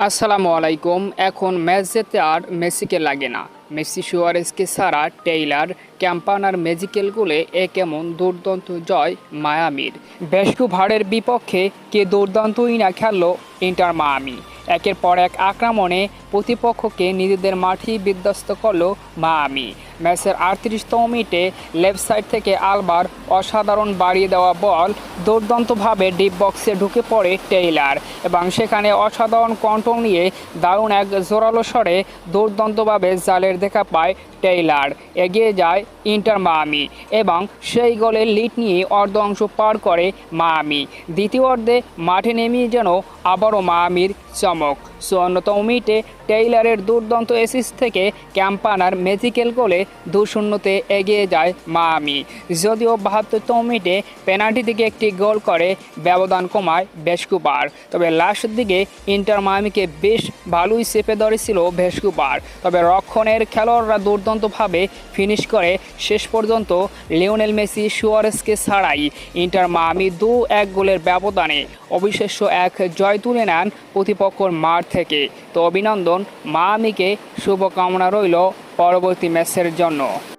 আসসালামু আলাইকুম। এখন ম্যাচ জিততে আর মেসিকে লাগে না। মেসি সুয়ারেজকে ছাড়া টেইলার, ক্যাম্পানার ম্যাজিক্যাল গোলে এ কেমন দুর্দান্ত জয় মায়ামির। ভ্যানকুভারের বিপক্ষে কে দুর্দান্তই না খেলল ইন্টার মায়ামি। একের পর এক আক্রমণে প্রতিপক্ষকে নিজেদের মাঠেই বিধ্বস্ত করল মায়ামি। ম্যাচের 38তম মিনিটে লেফট সাইড থেকে আলবার অসাধারণ বাড়িয়ে দেওয়া বল দুর্দান্তভাবে ডিপ বক্সে ঢুকে পড়ে টেইলার এবং সেখানে অসাধারণ কন্ট্রোল নিয়ে দারুণ এক জোরালো স্বরে দুর্দান্তভাবে জালের দেখা পায় টেইলার। এগিয়ে যায় ইন্টার মায়ামি এবং সেই গোলের লিড নিয়ে অর্ধ অংশ পার করে মায়ামি। দ্বিতীয় অর্ধে মাঠে নেমেই যেন আবারও মায়ামির চমক। 54তম মিনিটে টেইলারের দুর্দান্ত অ্যাসিস্ট থেকে ক্যাম্পানার ম্যাজিক্যাল গোলে 2-0-তে এগিয়ে যায় মায়ামি। যদিও 72তম মিনিটে পেনাল্টি থেকে একটি গোল করে ব্যবধান কমায় ভ্যানকুভার, তবে লাস্টের দিকে ইন্টার মায়ামিকে বেশ ভালোই চেপে ধরেছিল ভ্যানকুভার। তবে রক্ষণের খেলোয়াড়রা দুর্দান্তভাবে ফিনিশ করে শেষ পর্যন্ত লিওনেল মেসি সুয়ারেজকে ছাড়াই ইন্টার মায়ামি 2-1 গোলের ব্যবধানে অবিশ্বাস্য এক জয় তুলে নেন প্রতিপক্ষর মাঠ থেকে। তো অভিনন্দন মায়ামিকে, শুভকামনা রইল পরবর্তী ম্যাচের জন্য।